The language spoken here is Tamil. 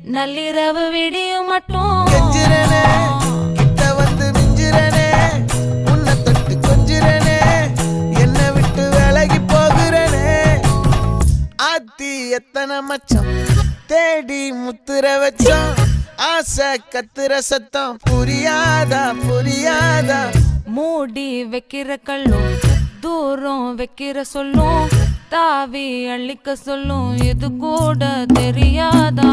நள்ளிரவு விடியும் மட்டும் கெஞ்சிரனே கிட்ட வந்து மிஞ்சிரனே உன்னை தொட்டு கொஞ்சிரனே என்னை விட்டு விலகி போகிறனே ஆத்தி எத்தனை மச்சம் தேடி முத்துற வச்சோம் ஆசை கத்துற சத்தம் புரியாதா புரியாதா மூடி வைக்கிற கல்லும் தூரம் வைக்கிற சொல்லும் தாவி அள்ளிக்க சொல்லும் இது கூட தெரியாதா